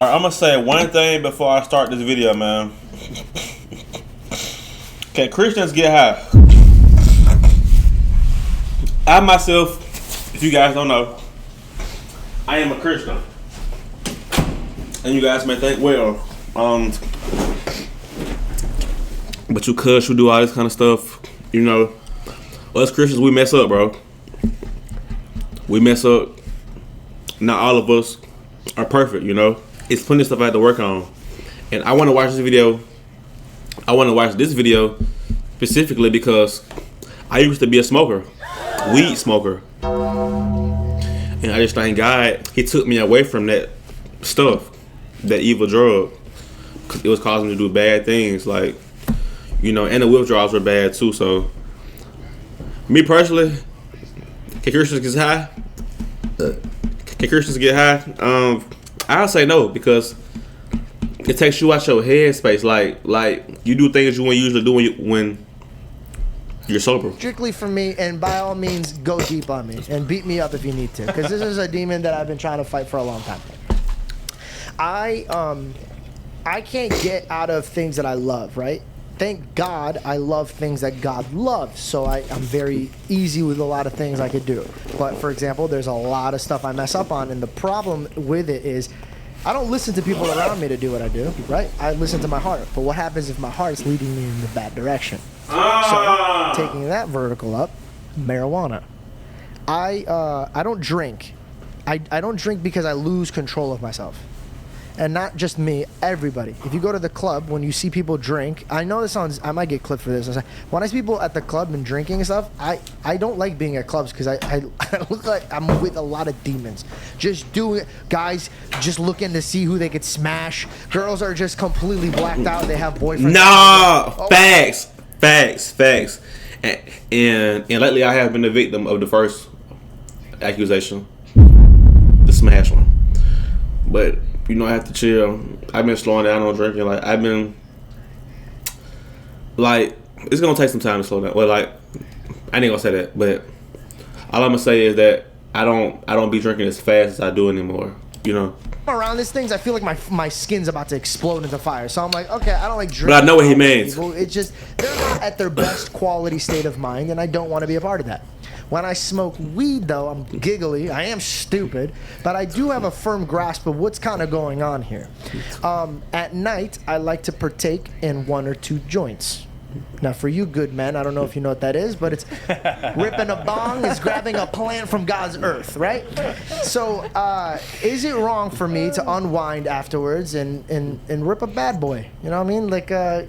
I'm gonna say one thing before I start this video, man. Can Christians get high? I myself, if you guys don't know, I am a Christian. And you guys may think, well, but you cuss, you do all this kind of stuff, you know. Us Christians, we mess up, bro. We mess up. Not all of us are perfect, you know. It's plenty of stuff I have to work on. And I want to watch this video. I want to watch this video specifically because I used to be a smoker. Weed smoker. And I just thank God He took me away from that stuff. That evil drug. Cause it was causing me to do bad things. Like, you know, and the withdrawals were bad too. So, me personally, can Christians get high? Can Christians get high? I'll say no because it takes you out your headspace. Like you do things you wouldn't usually do when you're sober. Strictly for me, and by all means, go deep on me and beat me up if you need to, because this is a demon that I've been trying to fight for a long time. I can't get out of things that I love, right? Thank God I love things that God loves, so I'm very easy with a lot of things I could do. But for example, there's a lot of stuff I mess up on, and the problem with it is I don't listen to people around me to do what I do, right? I listen to my heart. But what happens if my heart's leading me in the bad direction? So taking that vertical up, marijuana. I don't drink. I don't drink because I lose control of myself. And not just me, everybody. If you go to the club, when you see people drink, I know this sounds, I might get clipped for this. When I see people at the club and drinking and stuff, I don't like being at clubs because I look like I'm with a lot of demons. Just doing it. Guys just looking to see who they could smash. Girls are just completely blacked out. They have boyfriends. No! Facts. And lately I have been the victim of the first accusation. The smash one. But you know, I have to chill. I've been slowing down on drinking. Like, I've been, like, it's gonna take some time to slow down. Well, like, I ain't gonna say that, but all I'm gonna say is that I don't be drinking as fast as I do anymore. You know. Around these things, I feel like my skin's about to explode into fire. So I'm like, okay, I don't like drinking. But I know what he means. It's just they're not at their best quality state of mind, and I don't want to be a part of that. When I smoke weed, though, I'm giggly. I am stupid, but I do have a firm grasp of what's kind of going on here. At night, I like to partake in 1 or 2 joints. Now, for you good men, I don't know if you know what that is, but it's ripping a bong is grabbing a plant from God's earth, right? So, is it wrong for me to unwind afterwards and rip a bad boy? You know what I mean? Like, a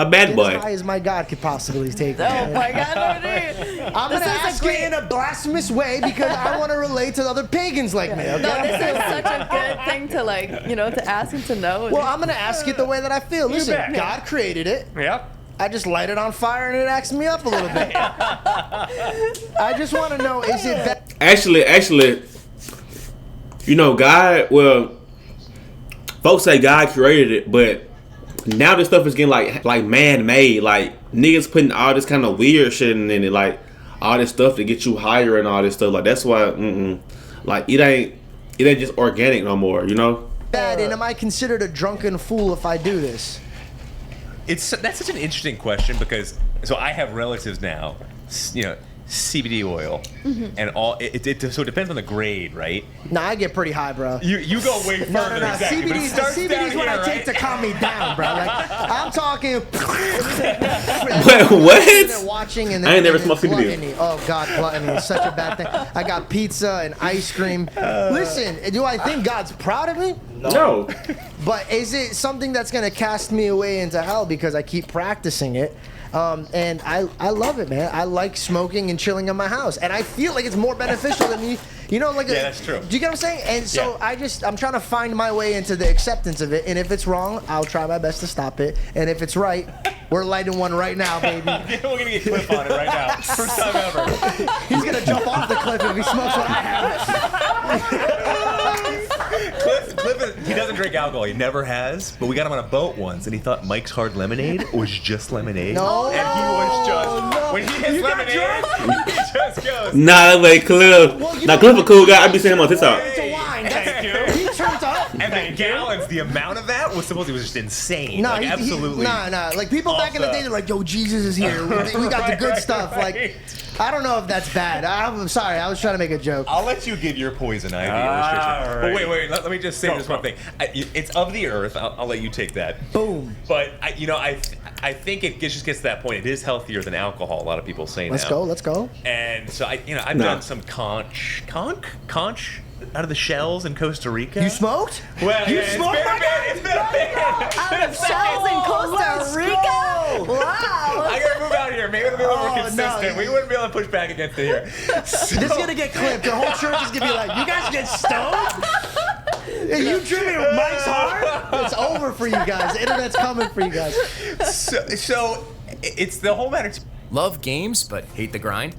bad boy. As high as my God could possibly take me. Oh my God, I'm going to ask it in a blasphemous way because I want to relate to other pagans like me. Okay? No, this is such a good thing to, like, you know, to ask and to know. Well, I'm going to ask it the way that I feel. Listen, God created it. Yep. I just light it on fire and it acts me up a little bit. I just want to know, is it that? Actually, you know, God, well, folks say God created it, but now this stuff is getting like man-made. Like, niggas putting all this kind of weird shit in it, like all this stuff to get you higher and all this stuff. Like, that's why, like, it ain't just organic no more, you know? Bad, and am I considered a drunken fool if I do this? That's such an interesting question because I have relatives now, you know, CBD oil and all. So it depends on the grade, right? Nah, I get pretty high, bro. You go way further. No. Exactly, CBD's what I take to calm me down, bro. Like, I'm talking. What? Watching and I ain't never smoked CBD. Gluttony. Oh God, gluttony is such a bad thing. I got pizza and ice cream. Listen, do I think God's proud of me? No. But is it something that's gonna cast me away into hell because I keep practicing it? And I love it, man. I like smoking and chilling in my house, and I feel like it's more beneficial than me. You know, like yeah, that's true. Do you get what I'm saying? And so I'm trying to find my way into the acceptance of it. And if it's wrong, I'll try my best to stop it. And if it's right, we're lighting one right now, baby. We're gonna get Cliff on it right now. First time ever. He's gonna jump off the cliff if he smokes what I have. Cliff, he doesn't drink alcohol. He never has. But we got him on a boat once, and he thought Mike's Hard Lemonade was just lemonade. No, and he was just when he hits lemonade, he just goes. Nah, wait, Cliff. Now Cliff a cool guy. I be seeing him on TikTok. It's a wine. Thank you. He turns up. And the gallons, the amount of that was supposedly just insane. No, like, absolutely. Nah. Like people back in the day, they're like, "Yo, Jesus is here. We got the good stuff." Like, I don't know if that's bad. I'm sorry. I was trying to make a joke. I'll let you give your poison ivy illustration. But wait. Let me just say this one thing. It's of the earth. I'll let you take that. Boom. But I think it just gets to that point. It is healthier than alcohol. A lot of people say Let's now. Let's go. And so I've done some conch out of the shells in Costa Rica. You smoked? Well, you yeah, smoked, it's my guy? been a minute. Out of shells in Costa Rica? Wow. I gotta move out here. Maybe it'll be a little more Oh, consistent. no. We wouldn't be able to push back against it here. This is gonna get clipped. The whole church is gonna be like, "You guys get stoned? Hey, you tripping Mike's hard? It's over for you guys. The internet's coming for you guys." So it's the whole matter. Love games but hate the grind?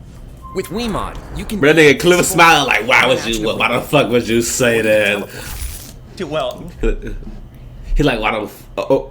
With WeMod, you can. Bro, nigga, Cliff smiling like, why the fuck would you say that? Well, He like, why the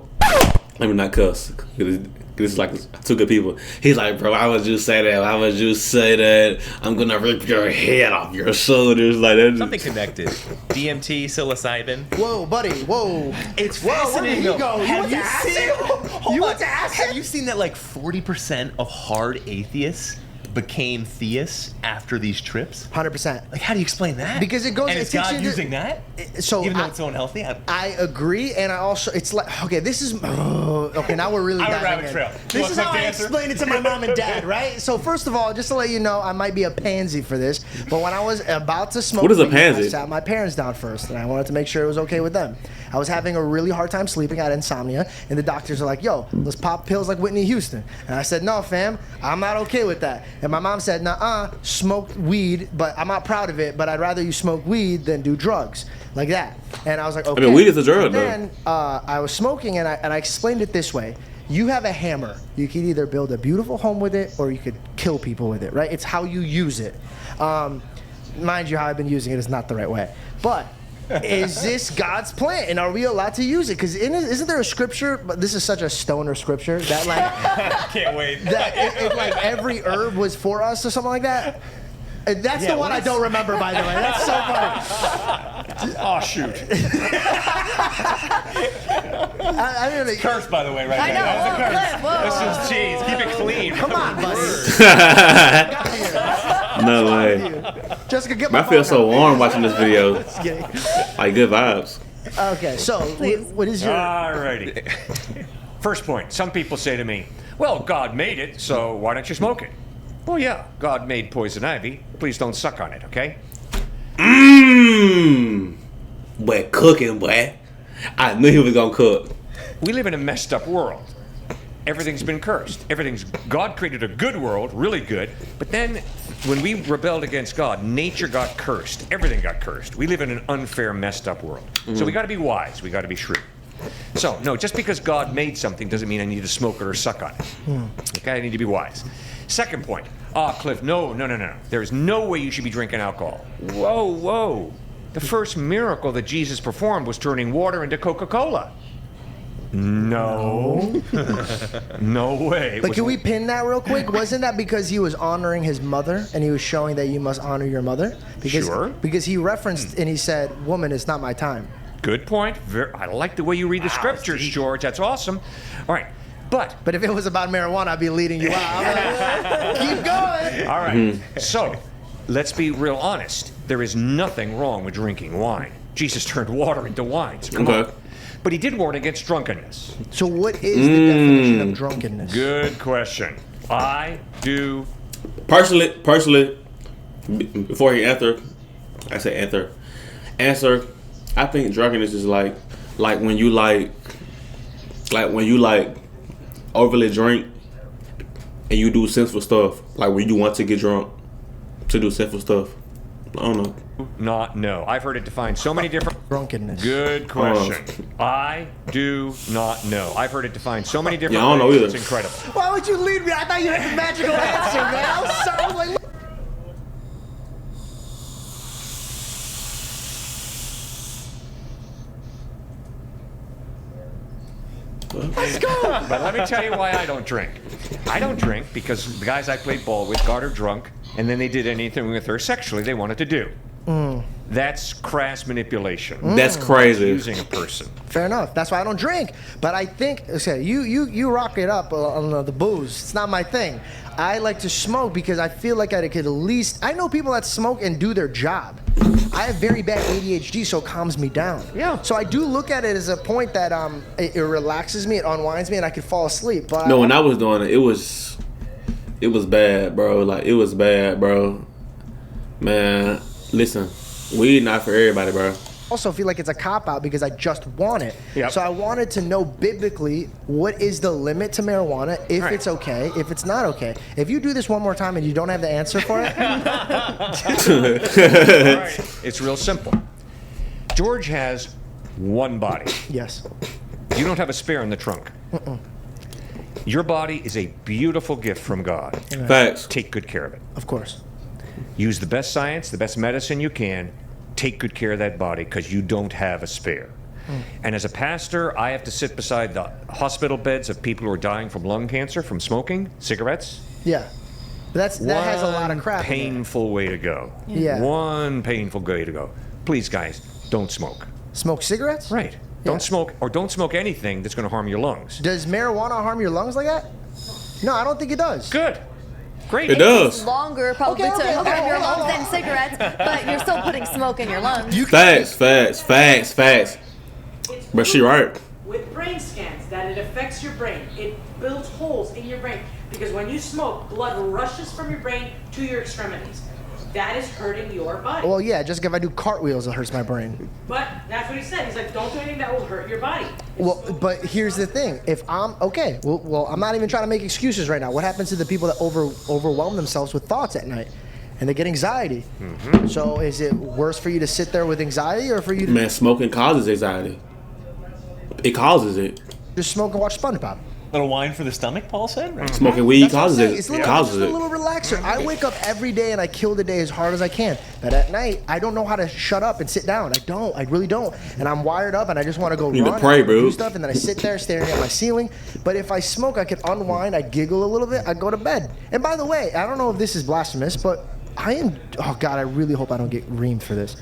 let me not cuss. This is like two good people. He's like, bro, why would you say that? Why would you say that? I'm gonna rip your head off your shoulders like that. something connected. DMT, psilocybin. Whoa, buddy. Whoa. It's Whoa, where fascinating. did he go? Have you seen? You went to acid? Have you seen that like 40% of hard atheists became theists after these trips? 100%. Like, how do you explain that? Because it goes. And it is takes God you to- using that? So Even though it's so unhealthy? I agree, and I also it's like okay, this is okay. Now we're really I'm a diving rabbit in. trail. You This want is some how I answer? explain it to my mom and dad, right? So first of all, just to let you know, I might be a pansy for this, but when I was about to smoke, What is a weed, pansy? I sat my parents down first, and I wanted to make sure it was okay with them. I was having a really hard time sleeping. I had insomnia, and the doctors are like, "Yo, let's pop pills like Whitney Houston." And I said, "No, fam, I'm not okay with that." And my mom said, "Nuh-uh, smoke weed, but I'm not proud of it. But I'd rather you smoke weed than do drugs like that." And I was like, "Okay." I mean, weed is a drug, But though. then I was smoking, and I explained it this way: you have a hammer. You could either build a beautiful home with it, or you could kill people with it. Right? It's how you use it. Mind you, how I've been using it is not the right way, but. Is this God's plan, and are we allowed to use it? Because isn't there a scripture? But this is such a stoner scripture that like Can't wait. that it, like every herb was for us or something like that. And that's the one I don't remember, by the way. That's so funny. Oh, shoot. I don't know. Cursed, by the way, right I there. know. That was a Whoa, curse. Cliff, whoa. This is cheese. Keep it clean. Come on, buddy. No way. Jessica, get my I feel phone so out. warm watching this video. Just kidding. Like good vibes. Okay, so what is your? Alrighty. First point. Some people say to me, well, God made it, so why don't you smoke it? Well, yeah, God made poison ivy. Please don't suck on it, okay? Mmm. Boy, cooking, boy. I knew he was gonna cook. We live in a messed up world. Everything's been cursed. God created a good world, really good, but then when we rebelled against God, nature got cursed. Everything got cursed. We live in an unfair, messed up world. So we got to be wise. We got to be shrewd. So, no, just because God made something doesn't mean I need to smoke it or suck on it. Okay, I need to be wise. Second point. Cliff, no. There's no way you should be drinking alcohol. Whoa. The first miracle that Jesus performed was turning water into Coca-Cola. No. No way. But can we pin that real quick? Wasn't that because he was honoring his mother and he was showing that you must honor your mother? Because, Sure. Because he referenced and he said, "Woman, it's not my time." Good point. I like the way you read the scriptures, George. That's awesome. All right. But if it was about marijuana, I'd be leading you out. I'm like, keep going. all right. So, let's be real honest. There is nothing wrong with drinking wine. Jesus turned water into wine. So come Okay. on. But he did warn against drunkenness. So what is the definition of drunkenness? Good question. I do. Personally, before he answer, I think drunkenness is like when you overly drink and you do sinful stuff. Like when you want to get drunk to do sinful stuff. I don't know. Not know. I've heard it defined so many different. Drunkenness. Good question. I do not know. I've heard it defined so many different Yeah, I don't know ways. either. It's incredible. Why would you lead me? I thought you had the magical answer, man. I was sorry. I was like, But let me tell you why I don't drink. I don't drink because the guys I played ball with got her drunk, and then they did anything with her sexually they wanted to do. That's crass manipulation. That's crazy. Using a person. Fair enough. That's why I don't drink. But I think, okay, you rock it up on the booze. It's not my thing. I like to smoke because I feel like I could at least. I know people that smoke and do their job. I have very bad ADHD, so it calms me down. Yeah. So I do look at it as a point that it relaxes me, it unwinds me, and I could fall asleep. But No, when I was doing it, it was bad, bro. Like, it was bad, bro. Man, listen, weed not for everybody, bro. also feel like it's a cop-out because I just want it. Yep. So I wanted to know biblically what is the limit to marijuana, if Right. it's okay, if it's not okay. If you do this one more time and you don't have the answer for it, All right. It's real simple. George has one body. yes. You don't have a spare in the trunk. Your body is a beautiful gift from God. Facts. Take good care of it. Of course. Use the best science, the best medicine you can. Take good care of that body because you don't have a spare. And as a pastor, I have to sit beside the hospital beds of people who are dying from lung cancer, from smoking, cigarettes. Yeah. But that has a lot of crap in it. Painful way to go. Yeah. One painful way to go. Please, guys, don't smoke. Smoke cigarettes? Right. Don't smoke, or don't smoke anything that's going to harm your lungs. Does marijuana harm your lungs like that? No, I don't think it does. Good. Great. It does. Longer probably Okay, to okay, harm your hold on, lungs than cigarettes, but you're still putting smoke in your lungs. Facts. But she right. With brain scans, that it affects your brain. It builds holes in your brain because when you smoke, blood rushes from your brain to your extremities. That is hurting your body. Well, yeah, just if I do cartwheels, it hurts my brain. But that's what he said. He's like, don't do anything that will hurt your body. Well, but here's the thing. If I'm okay, well, I'm not even trying to make excuses right now. What happens to the people that overwhelm themselves with thoughts at night, and they get anxiety? So is it worse for you to sit there with anxiety, or for you to Man, smoking causes anxiety. It causes it. just smoke and watch SpongeBob? Little wine for the stomach, Paul said. Right. Smoking weed That's what I'm causes saying. it. It's It just causes a it. little relaxer. I wake up every day and I kill the day as hard as I can. But at night, I don't know how to shut up and sit down. I don't. I really don't. And I'm wired up and I just want to go You need run. to pray, and bro. Do stuff and then I sit there staring at my ceiling. But if I smoke, I could unwind. I giggle a little bit. I go to bed. And by the way, I don't know if this is blasphemous, but oh God, I really hope I don't get reamed for this.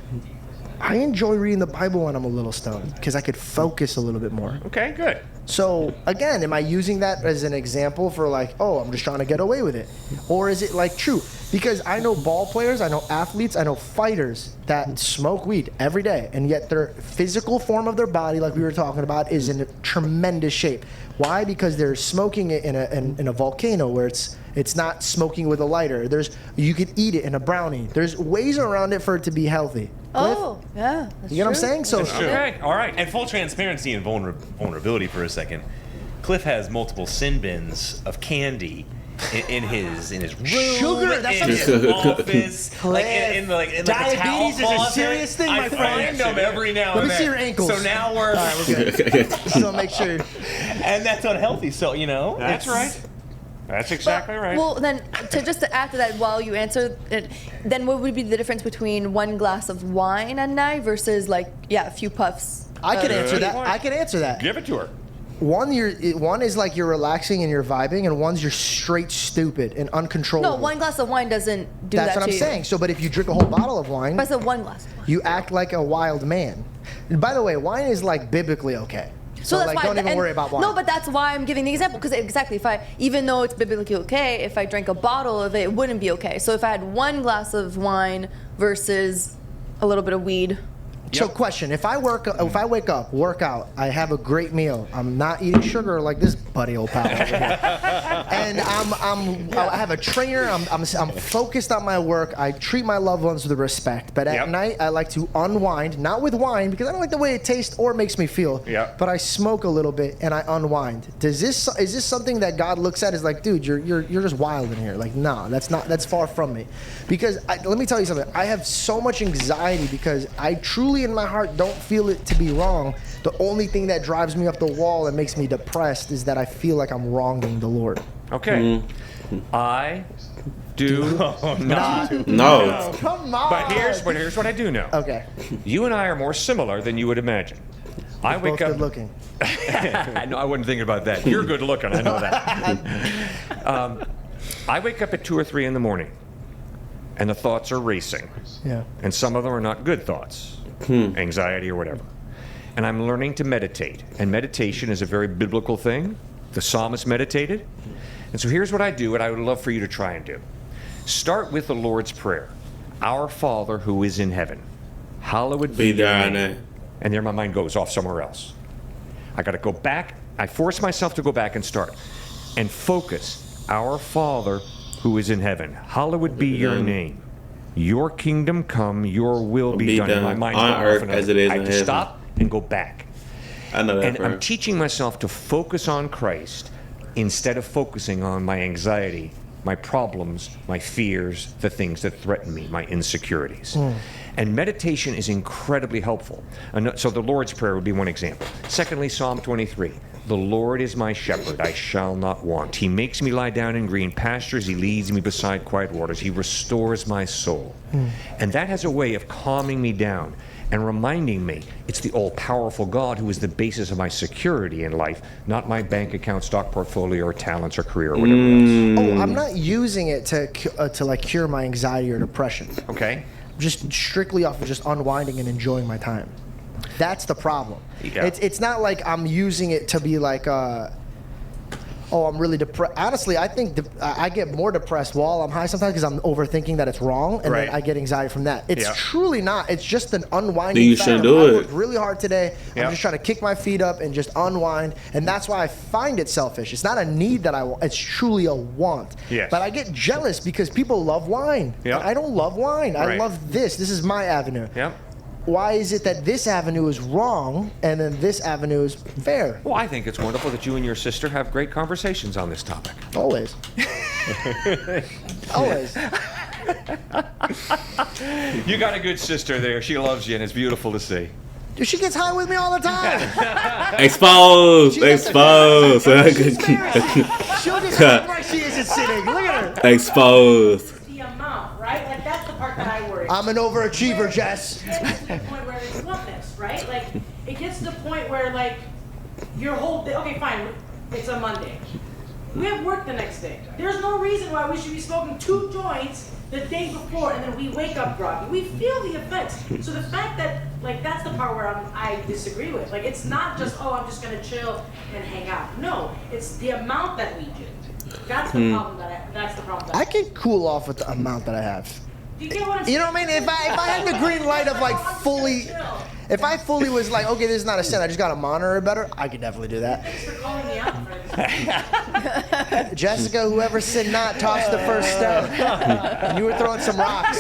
I enjoy reading the Bible when I'm a little stoned because I could focus a little bit more. Okay, good. So again, am I using that as an example for like, oh, I'm just trying to get away with it? Or is it like true? Because I know ball players, I know athletes, I know fighters that smoke weed every day, and yet their physical form of their body, like we were talking about, is in tremendous shape. Why? Because they're smoking it in a volcano where it's not smoking with a lighter. You could eat it in a brownie. There's ways around it for it to be healthy. Oh, yeah. That's You know what I'm saying? So Okay, all right. And full transparency and vulnerability for a second. Cliff has multiple sin bins of candy in his room, Sugar, that's in his office, like in the Diabetes is towel a closet. serious thing, my I friend. find them every now Let and me then. see your ankles. So now we're, all right, we're good. Just want to make sure. and that's unhealthy. So That's right. That's exactly right. Well, then, to add to that, while you answer it, then what would be the difference between one glass of wine at night versus a few puffs? I can answer Good that. point. I can answer that. Give it to her. One is like you're relaxing and you're vibing, and one's you're straight stupid and uncontrollable. No, one glass of wine doesn't do That's that what to I'm you. saying. So, but if you drink a whole bottle of wine, But I said one glass of wine. you act like a wild man. And by the way, wine is like biblically okay. So that's like, why, don't even and- worry about wine. No, but that's why I'm giving the example, because exactly, even though it's biblically okay, if I drank a bottle of it wouldn't be okay. So if I had one glass of wine versus a little bit of weed. So question: If I wake up, work out, I have a great meal. I'm not eating sugar like this buddy old pal over here, and I have a trainer. I'm focused on my work. I treat my loved ones with respect. But at night, I like to unwind, not with wine because I don't like the way it tastes or makes me feel. Yep. But I smoke a little bit and I unwind. Is this something that God looks at as like, dude, you're just wild in here? Like, nah, that's far from me. Because let me tell you something. I have so much anxiety because I truly in my heart don't feel it to be wrong. The only thing that drives me up the wall and makes me depressed is that I feel like I'm wronging the Lord. Okay. I do not. No. Come on. But here's what I do know. Okay. You and I are more similar than you would imagine. I wake Both up. good looking. No, I wasn't thinking about that. You're good looking. I know that. I wake up at 2 or 3 in the morning. and the thoughts are racing. Yeah. And some of them are not good thoughts, anxiety or whatever. And I'm learning to meditate. And meditation is a very biblical thing. The psalmist meditated. And so here's what I do, and I would love for you to try and do. Start with the Lord's Prayer. Our Father who is in heaven, hallowed be your name. And there my mind goes off somewhere else. I got to go back. I force myself to go back and start and focus. Our Father who is in heaven, hallowed be your name. Your kingdom come, your will be done. And my mind's on going earth off as it is I in have to heaven. stop and go back. I know that. And I'm teaching myself to focus on Christ instead of focusing on my anxiety, my problems, my fears, the things that threaten me, my insecurities. And meditation is incredibly helpful. And so the Lord's Prayer would be one example. Secondly, Psalm 23. The Lord is my shepherd, I shall not want. He makes me lie down in green pastures. He leads me beside quiet waters. He restores my soul. And that has a way of calming me down and reminding me it's the all-powerful God who is the basis of my security in life, not my bank account, stock portfolio, or talents, or career, or whatever else. Oh, I'm not using it to like cure my anxiety or depression. Okay? Just strictly off of just unwinding and enjoying my time. That's the problem. Yeah. It's not like I'm using it to be like, oh, I'm really depressed. Honestly, I think I get more depressed while I'm high sometimes because I'm overthinking that it's wrong, and Right. then I get anxiety from that. It's Yeah. truly not. It's just an unwinding. Then you factor. shouldn't do I it. worked really hard today. Yeah. I'm just trying to kick my feet up and just unwind, and that's why I find it selfish. It's not a need that I want. It's truly a want. Yes. But I get jealous because people love wine. Yeah. And I don't love wine. I Right. love this. This is my avenue. Yep. Why is it that this avenue is wrong and then this avenue is fair? Well, I think it's wonderful that you and your sister have great conversations on this topic. Always. Always. You got a good sister there. She loves you, and it's beautiful to see. Dude, she gets high with me all the time. Exposed. She gets Exposed. She'll just act like she isn't sitting. Look at her. Exposed. The amount, right? Like that's the part that I worry. I'm an overachiever, Jess. It gets to the point where it's bluntness, right? Like it gets to the point where like your whole day. Okay, fine. It's a Monday. We have work the next day. There's no reason why we should be smoking 2 joints the day before and then we wake up groggy. We feel the effects. So the fact that like that's the part where I disagree with. Like it's not just I'm just gonna chill and hang out. No, it's the amount that we do. That's the problem that's the problem. I can cool off with the amount that I have. Do you get what I'm saying? You know what I mean? If I had the green light of like fully, if I fully was like, okay, this is not a sin, I just gotta monitor it better, I could definitely do that. Thanks for calling me out for this. Jessica, whoever said not tossed the first stone. And you were throwing some rocks.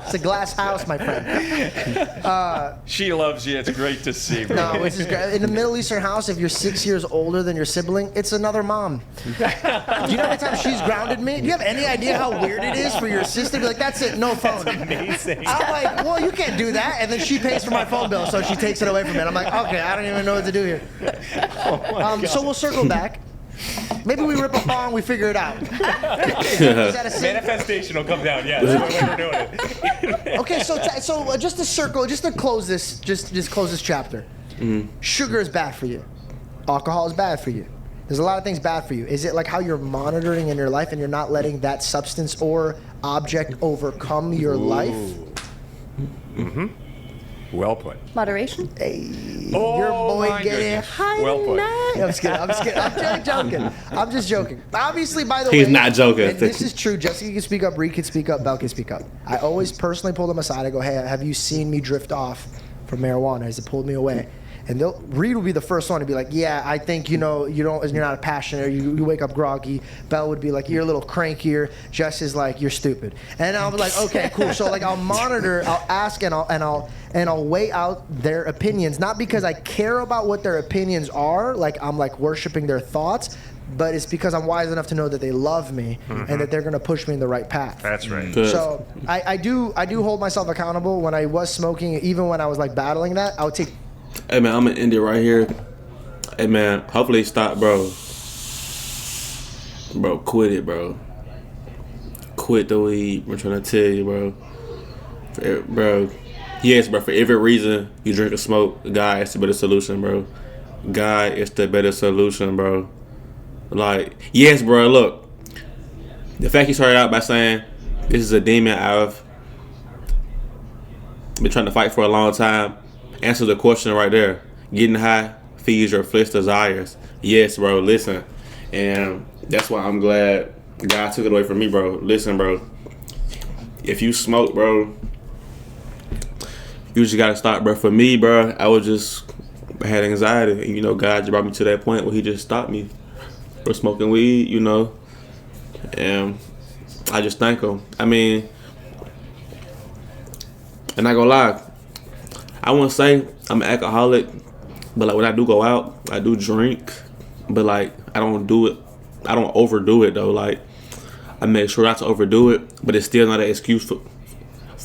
It's a glass house, my friend. She loves you. It's great to see. No, which is great. In the Middle Eastern house, if you're 6 years older than your sibling, it's another mom. Do you know how many times she's grounded me? Do you have any idea how weird it is for your sister to be like, that's it, no phone? That's amazing. I'm like, well, you can't do that. And then she pays for my phone bill, so she takes it away from me. And I'm like, okay, I don't even know what to do here. So we'll circle back. Maybe we rip a bong, we figure it out. Is that a sin? Manifestation will come down. Yeah, that's the way we're doing it. Okay, so just to circle, just to close this, just close this chapter. Sugar is bad for you. Alcohol is bad for you. There's a lot of things bad for you. Is it like how you're monitoring in your life and you're not letting that substance or object overcome your life? Well put. Moderation? Hey, Oh, your boy my getting goodness. high Well put. tonight. I'm just kidding. I'm just kidding. I'm joking. I'm just joking. Obviously, by the He's way, not joking. and this is true. Jessica can speak up. Reed can speak up. Belle can speak up. I always personally pull them aside. I go, hey, have you seen me drift off from marijuana? Has it pulled me away? And Reed will be the first one to be like, yeah, I think you're not passionate. You wake up groggy. Belle would be like, you're a little crankier. Jess is like, you're stupid. And I'll be like, okay, cool. So like I'll monitor, I'll ask, and I'll weigh out their opinions, not because I care about what their opinions are, like I'm like worshiping their thoughts, but it's because I'm wise enough to know that they love me and that they're gonna push me in the right path. That's right. Good. So I do hold myself accountable. When I was smoking, even when I was like battling that, I would take. Hey man, I'm gonna end it right here. Hey man, hopefully stop, bro. Bro, quit it, bro. Quit the weed. I'm trying to tell you, bro. Bro, yes, bro. For every reason you drink or smoke, God is the better solution, bro. God is the better solution, bro. Like, yes, bro. Look, the fact you started out by saying This is a demon I've been trying to fight for a long time. Answer the question right there. Getting high feeds your flesh desires. Yes, bro. Listen, and that's why I'm glad God took it away from me, bro. Listen, bro. If you smoke, bro, you just gotta stop, bro. For me, bro, I had anxiety, and you know, God just brought me to that point where He just stopped me from smoking weed, you know, and I just thank Him. I mean, and not gonna lie, I wouldn't say I'm an alcoholic, but like when I do go out, I do drink, but like I don't overdo it though. Like I make sure not to overdo it, but it's still not an excuse for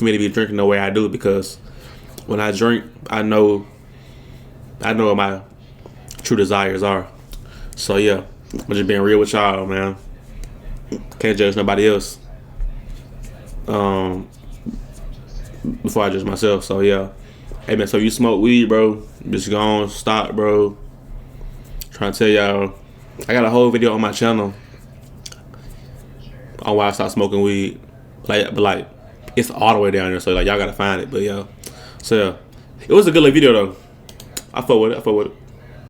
me to be drinking the way I do, because when I drink, I know what my true desires are. So yeah, I'm just being real with y'all, man. Can't judge nobody else before I judge myself. So yeah, hey man, so you smoke weed, bro, just go on, stop, bro. Trying to tell y'all, I got a whole video on my channel on why I stopped smoking weed. But it's all the way down there, so like y'all gotta find it. But yeah, so yeah, it was a good little video though. I fuck with it.